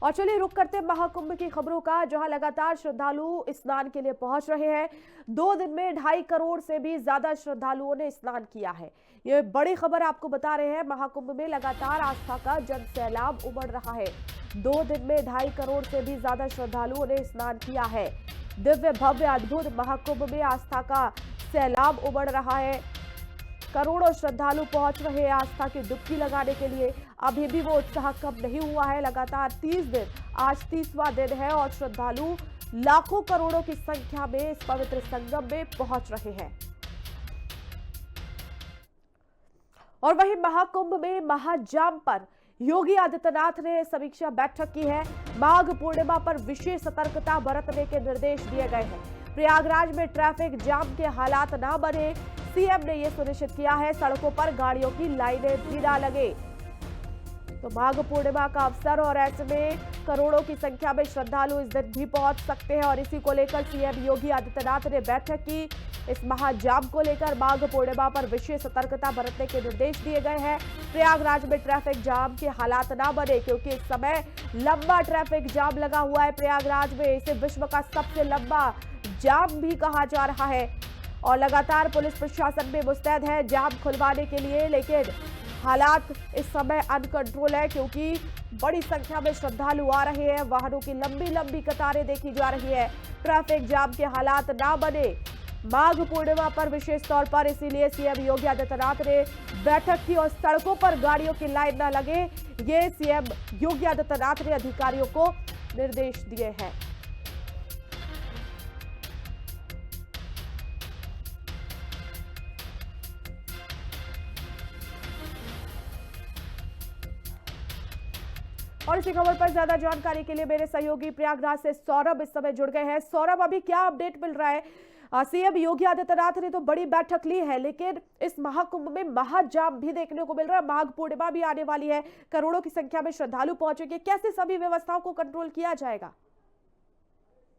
और चलिए रुक करते हैं महाकुंभ की खबरों का, जहां लगातार श्रद्धालु स्नान के लिए पहुंच रहे हैं। 2 दिन में 2.5 करोड़ से भी ज्यादा श्रद्धालुओं ने स्नान किया है। ये बड़ी खबर आपको बता रहे हैं। महाकुंभ में लगातार आस्था का जन सैलाब उमड़ रहा है। 2 दिन में 2.5 करोड़ से भी ज्यादा श्रद्धालुओं ने स्नान किया है। दिव्य भव्य अद्भुत महाकुंभ में आस्था का सैलाब उमड़ रहा है। करोड़ों श्रद्धालु पहुंच रहे हैं आस्था की डुबकी लगाने के लिए। अभी भी वो उत्साह कम नहीं हुआ है। लगातार 30 दिन, आज 30वां दिन है और श्रद्धालु लाखों करोड़ों की संख्या में इस पवित्र संगम में पहुंच रहे हैं। और वहीं महाकुंभ में महाजाम पर योगी आदित्यनाथ ने समीक्षा बैठक की है। माघ पूर्णिमा पर विशेष सतर्कता बरतने के निर्देश दिए गए हैं। प्रयागराज में ट्रैफिक जाम के हालात ना बने, सीएम ने यह सुनिश्चित किया है। सड़कों पर गाड़ियों की लाइनें भी ना लगे। तो माघ पूर्णिमा का अवसर और ऐसे में करोड़ों की संख्या में श्रद्धालु इस दिन भी पहुंच सकते हैं और इसी को लेकर सीएम योगी आदित्यनाथ ने बैठक की। इस महाजाम को लेकर माघ पूर्णिमा पर विशेष सतर्कता बरतने के निर्देश दिए गए हैं। प्रयागराज में ट्रैफिक जाम के हालात ना बने, क्योंकि इस समय लंबा ट्रैफिक जाम लगा हुआ है प्रयागराज में। इसे विश्व का सबसे लंबा जाम भी कहा जा रहा है और लगातार पुलिस प्रशासन भी मुस्तैद है जाम खुलवाने के लिए। लेकिन हालात इस समय अनकंट्रोल है, क्योंकि बड़ी संख्या में श्रद्धालु आ रहे हैं। वाहनों की लंबी लंबी कतारें देखी जा रही है। ट्रैफिक जाम के हालात ना बने माघ पूर्णिमा पर विशेष तौर पर, इसीलिए सीएम योगी आदित्यनाथ ने बैठक की और सड़कों पर गाड़ियों की लाइन न लगे, ये सीएम योगी आदित्यनाथ ने अधिकारियों को निर्देश दिए हैं। और इसी खबर पर ज्यादा जानकारी के लिए मेरे सहयोगी प्रयागराज से सौरभ इस समय जुड़ गए हैं। सौरभ, अभी क्या अपडेट मिल रहा है? सीएम योगी आदित्यनाथ ने तो बड़ी बैठक ली है, लेकिन इस महाकुंभ में महाजाम भी देखने को मिल रहा है। माघ पूर्णिमा भी आने वाली है, करोड़ों की संख्या में श्रद्धालु पहुंचेंगे। कैसे सभी व्यवस्थाओं को कंट्रोल किया जाएगा?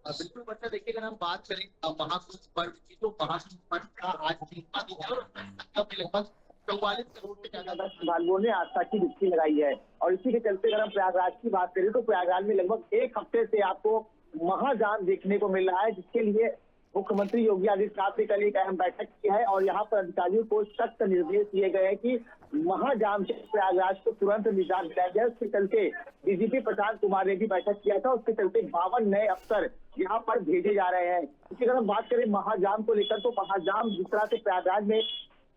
बिल्कुल बच्चा, देखिए अगर हम बात करें महाकुंभ पर्व की, तो महाकुंभ पर्व का आज 30वां दिन है और लगभग 44 करोड़ से ज्यादा श्रद्धालुओं ने आस्था की डुबकी लगाई है। और इसी के चलते अगर हम प्रयागराज की बात करें तो प्रयागराज में लगभग 1 हफ्ते से आपको महाजाम देखने को मिल रहा है, जिसके लिए मुख्यमंत्री योगी आदित्यनाथ ने कल एक अहम बैठक की है और यहाँ पर अधिकारियों को सख्त निर्देश दिए गए हैं कि महाजाम से प्रयागराज को तुरंत निजात दिलाया जाए। उसके चलते डीजीपी प्रशांत कुमार ने भी बैठक किया था। उसके चलते 52 नए अफसर यहाँ पर भेजे जा रहे हैं। इसी अगर हम बात करें महाजाम को लेकर, तो महाजाम जिस तरह से प्रयागराज में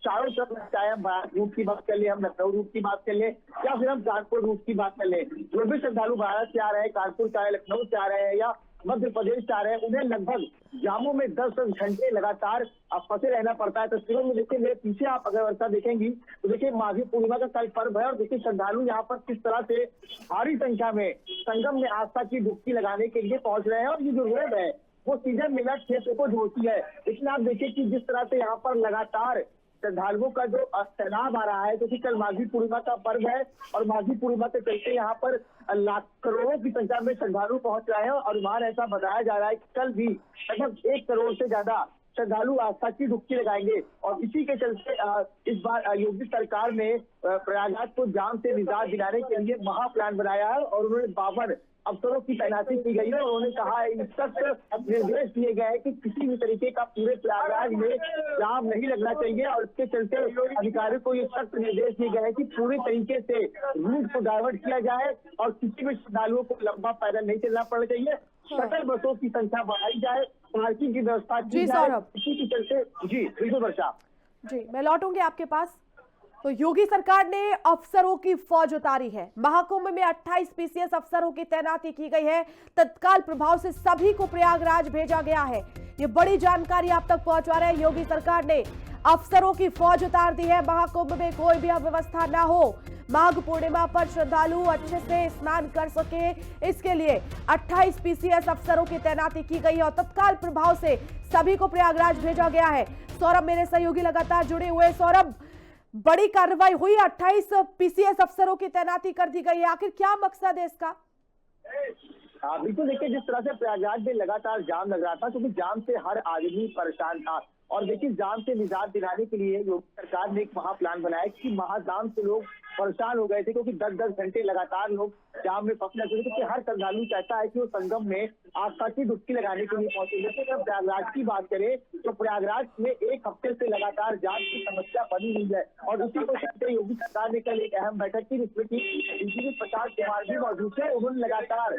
चारों तरफ, चाहे हम रूट की बात कर ले, हम लखनऊ रूट की बात कर ले, या फिर हम कानपुर रूट की बात कर ले, जो भी श्रद्धालु भारत से आ रहे हैं, कानपुर से आ रहे हैं, लखनऊ से आ रहे हैं या मध्य प्रदेश से आ रहे हैं, उन्हें लगभग जामों में 10-10 घंटे लगातार फंसे रहना पड़ता है। तस्वीरों में देखिए, मेरे पीछे आप अगर व्यवस्था देखेंगी तो देखिए माघी पूर्णिमा का कल पर्व है और देखिए श्रद्धालु यहाँ पर किस तरह से भारी संख्या में संगम में आस्था की डुबकी लगाने के लिए पहुंच रहे हैं। और ये जो रोड है वो सीधे मिलट क्षेत्र को जोड़ती है। लेकिन आप देखिए कि जिस तरह से यहाँ पर लगातार श्रद्धालुओं का जो सैलाब आ रहा है, क्योंकि कल माघी पूर्णिमा का पर्व है और माघी पूर्णिमा के चलते यहाँ पर लाख करोड़ों की संख्या में श्रद्धालु पहुंच रहे हैं। और वहां ऐसा बताया जा रहा है कि कल भी लगभग 1 करोड़ से ज्यादा श्रद्धालु आस्था की डुबकी लगाएंगे। और इसी के चलते इस बार योगी सरकार ने प्रयागराज को जाम से निजात दिलाने के लिए महा प्लान बनाया है और उन्होंने 52 अफसरों की तैनाती की गई है। उन्होंने कहा है, सख्त निर्देश दिए गए हैं कि किसी भी तरीके का पूरे प्रयागराज में जाम नहीं लगना चाहिए। और इसके चलते अधिकारियों को ये सख्त निर्देश दिए गए हैं कि पूरी तरीके से रूट को डाइवर्ट किया जाए और किसी भी श्रद्धालुओं को लंबा पैदल नहीं चलना पड़ना चाहिए। शटल बसों की संख्या बढ़ाई जाए, पार्किंग की व्यवस्था की जाए। इसी के चलते जी बिल्कुल वर्षा जी, मैं लौटूंगी आपके पास। तो योगी सरकार ने अफसरों की फौज उतारी है। महाकुंभ में 28 पीसीएस अफसरों की तैनाती की गई है। तत्काल प्रभाव से सभी को प्रयागराज भेजा गया है। ये बड़ी जानकारी आप तक पहुंचा रहे हैं। योगी सरकार ने अफसरों की फौज उतार दी है। महाकुंभ में कोई भी अव्यवस्था ना हो, माघ पूर्णिमा पर श्रद्धालु अच्छे से स्नान कर सके, इसके लिए 28 पीसीएस अफसरों की तैनाती की गई है और तत्काल प्रभाव से सभी को प्रयागराज भेजा गया है। सौरभ मेरे सहयोगी लगातार जुड़े हुए। सौरभ, बड़ी कार्रवाई हुई, 28 पीसीएस अफसरों की तैनाती कर दी गई है, आखिर क्या मकसद है इसका? बिल्कुल, देखिए जिस तरह से प्रयागराज में लगातार जाम लग रहा था, क्योंकि जाम से हर आदमी परेशान था और देखिए जाम से निजात दिलाने के लिए योगी सरकार ने एक महा प्लान बनाया कि महाजाम से लोग परेशान हो गए थे, क्योंकि 10-10 घंटे लगातार लोग जाम में फंसना चाहिए, क्योंकि हर श्रद्धालु चाहता है कि वो संगम में आस्था की डुबकी लगाने के लिए पहुंचे। जैसे अगर प्रयागराज की बात करें तो प्रयागराज में एक हफ्ते से लगातार जाम की समस्या बनी हुई है और उसी को चलते योगी सरकार ने कल एक अहम बैठक की, जिसमें कि डीजीपी प्रकाश कुमार भी मौजूद थे। उन्होंने लगातार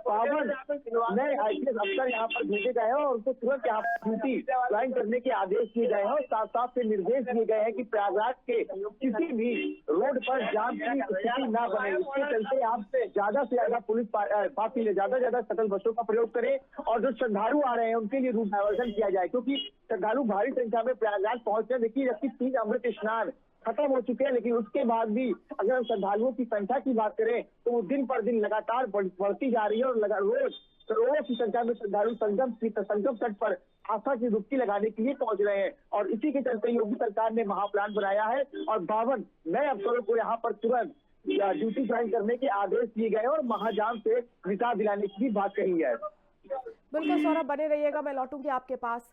52 नए IPS अफसर यहाँ पर भेजे गए हैं और उनको तुरंत यहाँ पर ड्यूटी ज्वाइन करने के आदेश दिए गए हैं और साफ साफ से निर्देश दिए गए हैं कि प्रयागराज के किसी भी रोड पर जाम की स्थिति न बने। इसके चलते आप ज्यादा से ज्यादा पुलिस ज्यादा से ज्यादा शटल बसों का प्रयोग करें और जो श्रद्धालु आ रहे हैं उनके लिए रूट डायवर्जन किया जाए, क्योंकि श्रद्धालु भारी संख्या में प्रयागराज पहुंच रहे हैं। देखिए, जबकि 3 अमृत स्नान खत्म हो चुके हैं, लेकिन उसके बाद भी अगर हम श्रद्धालुओं की संख्या की बात करें तो वो दिन पर दिन लगातार बढ़ती जा रही है और रोज करोड़ों की संख्या में श्रद्धालु संगम तट पर आस्था की डुबकी लगाने के लिए पहुंच रहे हैं। और इसी के चलते योगी सरकार ने महाप्लान बनाया है और 52 नए अफसरों को यहाँ पर तुरंत ड्यूटी ज्वाइन करने के आदेश दिए गए और महाजाम से निजात दिलाने की बात कही है। बिल्कुल सौरभ, बने रहिएगा, मैं लौटूंगी आपके पास।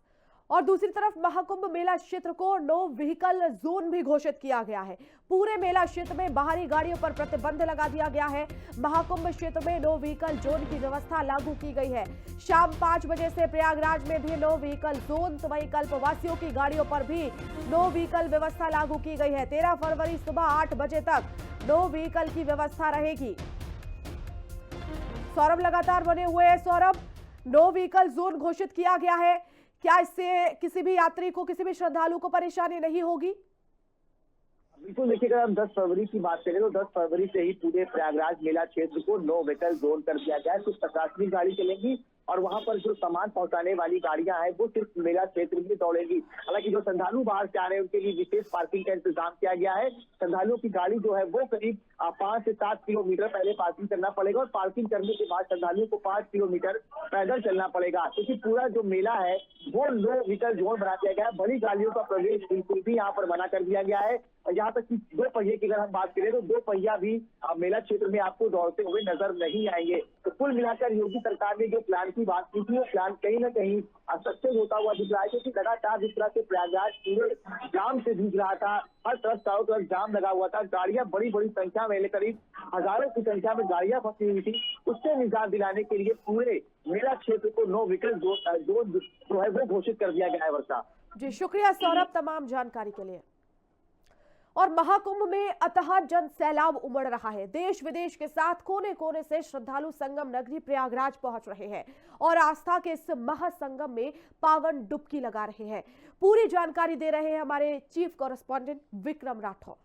और दूसरी तरफ महाकुंभ मेला क्षेत्र को नो व्हीकल जोन भी घोषित किया गया है। पूरे मेला क्षेत्र में बाहरी गाड़ियों पर प्रतिबंध लगा दिया गया है। महाकुंभ क्षेत्र में नो व्हीकल जोन की व्यवस्था लागू की गई है। शाम 5 बजे से प्रयागराज में भी नो व्हीकल जोन, तो वहीं कल्पवासियों की गाड़ियों पर भी नो व्हीकल व्यवस्था लागू की गई है। 13 फरवरी सुबह 8 बजे तक नो व्हीकल की व्यवस्था रहेगी। सौरभ लगातार बने हुए हैं। सौरभ, नो व्हीकल जोन घोषित किया गया है, क्या इससे किसी भी यात्री को, किसी भी श्रद्धालु को परेशानी नहीं होगी? बिल्कुल, देखिए, अगर हम 10 फरवरी की बात करें तो 10 फरवरी से ही पूरे प्रयागराज मेला क्षेत्र को नो व्हीकल जोन कर दिया गया है। कुछ प्रशासनिक गाड़ी चलेंगी और वहां पर जो सामान पहुंचाने वाली गाड़ियां हैं वो सिर्फ मेला क्षेत्र में दौड़ेंगी। हालांकि जो श्रद्धालु बाहर से आ रहे हैं उनके लिए विशेष पार्किंग का इंतजाम किया गया है। श्रद्धालुओं की गाड़ी जो है वो करीब 5 से 7 किलोमीटर पहले पार्किंग करना पड़ेगा और पार्किंग करने के बाद श्रद्धालुओं को 5 किलोमीटर पैदल चलना पड़ेगा, क्योंकि पूरा जो मेला है वो नो व्हीकल जोन बना दिया गया है। बड़ी गाड़ियों का प्रवेश बिल्कुल भी यहाँ पर मना कर दिया गया है। और यहाँ तक कि 2 पहिए की अगर हम बात करें तो 2 पहिया भी मेला क्षेत्र में आपको दौड़ते हुए नजर नहीं आएंगे। तो कुल मिलाकर योगी सरकार ने जो प्लान की बात की थी वो प्लान कहीं ना कहीं सक्सेस होता हुआ दिख रहा है, क्योंकि लगातार जिस तरह से प्रयागराज पूरे जाम से जूझ रहा था, हर तरफ चारों तरफ जाम लगा हुआ था, गाड़ियां बड़ी बड़ी संख्या में, करीब हजारों की संख्या में गाड़ियां फंसी हुई थी, उससे निजात दिलाने के लिए पूरे मेला क्षेत्र को नो व्हीकल जोन जो है वो घोषित कर दिया गया है। वर्षा जी, शुक्रिया सौरभ तमाम जानकारी के लिए। और महाकुंभ में अतः जन सैलाब उमड़ रहा है। देश विदेश के साथ कोने कोने से श्रद्धालु संगम नगरी प्रयागराज पहुंच रहे हैं और आस्था के इस महासंगम में पावन डुबकी लगा रहे हैं। पूरी जानकारी दे रहे हैं हमारे चीफ कॉरेस्पॉन्डेंट विक्रम राठौर।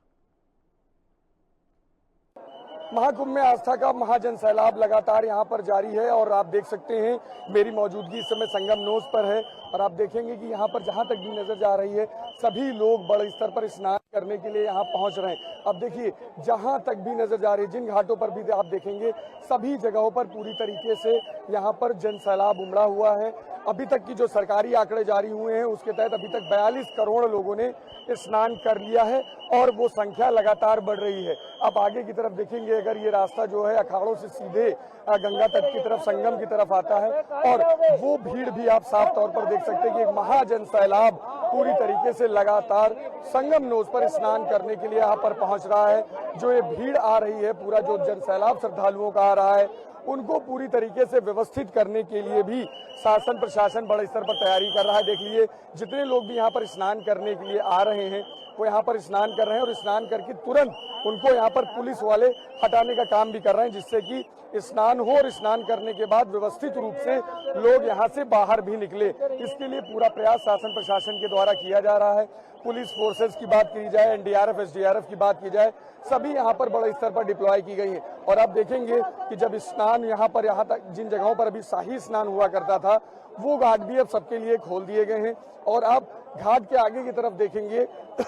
महाकुंभ में आस्था का महाजन सैलाब लगातार यहाँ पर जारी है और आप देख सकते हैं मेरी मौजूदगी इस समय संगम नोज पर है और आप देखेंगे कि यहाँ पर जहाँ तक भी नजर जा रही है सभी लोग बड़े स्तर पर स्नान करने के लिए यहाँ पहुँच रहे हैं। अब देखिए, जहाँ तक भी नजर जा रही है, जिन घाटों पर भी आप देखेंगे सभी जगहों पर पूरी तरीके से यहाँ पर जन सैलाब उमड़ा हुआ है। अभी तक की जो सरकारी आंकड़े जारी हुए हैं उसके तहत अभी तक 42 करोड़ लोगों ने स्नान कर लिया है और वो संख्या लगातार बढ़ रही है। अब आगे की तरफ देखेंगे, अगर ये रास्ता जो है अखाड़ों से सीधे गंगा तट की तरफ, संगम की तरफ आता है और वो भीड़ भी आप साफ तौर पर देख सकते हैं कि एक महाजन सैलाब पूरी तरीके से लगातार संगम नोज पर स्नान करने के लिए यहाँ पर पहुंच रहा है। जो ये भीड़ आ रही है, पूरा जो जन सैलाब श्रद्धालुओं का आ रहा है, उनको पूरी तरीके से व्यवस्थित करने के लिए भी शासन प्रशासन बड़े स्तर पर तैयारी कर रहा है। देख लीजिए, जितने लोग भी यहाँ पर स्नान करने के लिए आ रहे हैं वो यहाँ पर स्नान कर रहे हैं और स्नान करके तुरंत उनको यहाँ पर पुलिस वाले हटाने का काम भी कर रहे हैं, जिससे कि स्नान हो और स्नान करने के बाद व्यवस्थित रूप से लोग यहाँ से बाहर भी निकले। इसके लिए पूरा प्रयास शासन प्रशासन के द्वारा किया जा रहा है। पुलिस फोर्सेस की बात की जाए, एनडीआरएफ, एसडीआरएफ की बात की जाए, सभी यहाँ पर बड़े स्तर पर डिप्लॉय की गई है। और आप देखेंगे कि जब स्नान यहाँ तक जिन जगहों पर अभी शाही स्नान हुआ करता था वो घाट भी अब सबके लिए खोल दिए गए हैं। और आप घाट के आगे की तरफ देखेंगे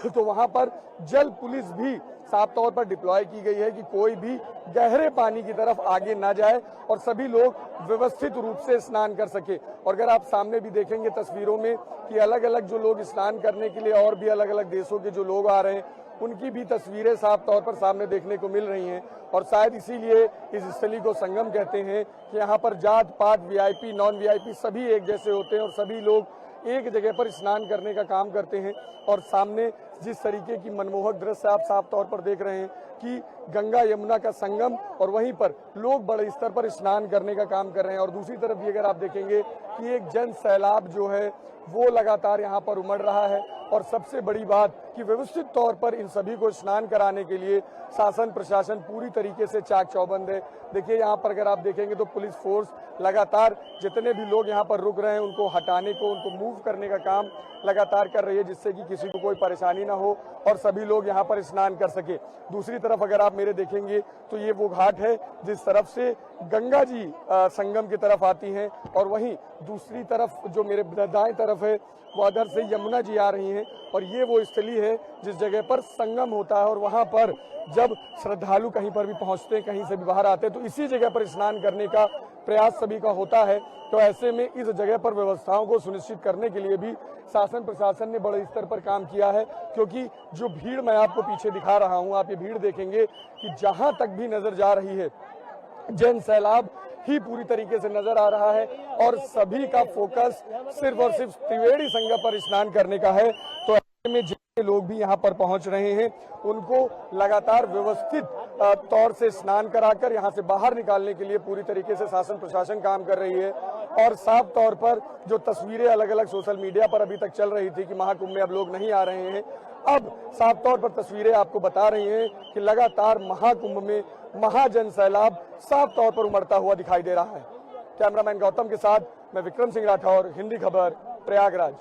तो वहां पर जल पुलिस भी साफ तौर पर डिप्लॉय की गई है कि कोई भी गहरे पानी की तरफ आगे ना जाए और सभी लोग व्यवस्थित रूप से स्नान कर सके। और अगर आप सामने भी देखेंगे तस्वीरों में कि अलग अलग जो लोग स्नान करने के लिए और भी अलग अलग देशों के जो लोग आ रहे हैं उनकी भी तस्वीरें साफ तौर पर सामने देखने को मिल रही हैं। और शायद इसीलिए इस स्थली को संगम कहते हैं कि यहाँ पर जात पात, वीआईपी, नॉन वीआईपी सभी एक जैसे होते हैं और सभी लोग एक जगह पर स्नान करने का काम करते हैं। और सामने जिस तरीके की मनमोहक दृश्य आप साफ तौर पर देख रहे हैं कि गंगा यमुना का संगम और वहीं पर लोग बड़े स्तर पर स्नान करने का काम कर रहे हैं। और दूसरी तरफ भी अगर आप देखेंगे कि एक जन सैलाब जो है वो लगातार यहाँ पर उमड़ रहा है। और सबसे बड़ी बात कि व्यवस्थित तौर पर इन सभी को स्नान कराने के लिए शासन प्रशासन पूरी तरीके से चाक चौबंद है। देखिए यहाँ पर अगर आप देखेंगे तो पुलिस फोर्स लगातार जितने भी लोग यहाँ पर रुक रहे हैं उनको हटाने को, उनको मूव करने का काम लगातार कर रही है, जिससे कि किसी को कोई परेशानी ना हो और सभी लोग यहाँ पर स्नान कर सके। दूसरी तरफ अगर आप मेरे देखेंगे तो ये वो घाट है जिस तरफ से गंगा जी संगम की तरफ आती हैं और वहीं दूसरी तरफ जो मेरे दाएं तरफ है वो उधर से यमुना जी आ रही हैं। और ये वो स्थली है जिस जगह पर संगम होता है और वहां पर जब श्रद्धालु कहीं पर भी पहुंचते हैं, कहीं से भी बाहर आते हैं, तो इसी जगह पर स्नान करने का प्रयास सभी का होता है। तो ऐसे में इस जगह पर व्यवस्थाओं को सुनिश्चित करने के लिए भी शासन प्रशासन ने बड़े स्तर पर काम किया है, क्योंकि जो भीड़ मैं आपको पीछे दिखा रहा हूं, आप ये भीड़ देखेंगे कि जहां तक भी नजर जा रही है जन सैलाब ही पूरी तरीके से नजर आ रहा है और सभी का फोकस सिर्फ और सिर्फ त्रिवेणी संगम पर स्नान करने का है। तो ऐसे में जितने लोग भी यहाँ पर पहुंच रहे हैं उनको लगातार व्यवस्थित तौर से स्नान कराकर यहाँ से बाहर निकालने के लिए पूरी तरीके से शासन प्रशासन काम कर रही है। और साफ तौर पर जो तस्वीरें अलग अलग सोशल मीडिया पर अभी तक चल रही थी कि महाकुंभ में अब लोग नहीं आ रहे हैं, अब साफ तौर पर तस्वीरें आपको बता रही हैं कि लगातार महाकुंभ में महाजन सैलाब साफ तौर पर उमड़ता हुआ दिखाई दे रहा है। कैमरामैन गौतम के साथ मैं विक्रम सिंह राठौर, हिंदी खबर, प्रयागराज।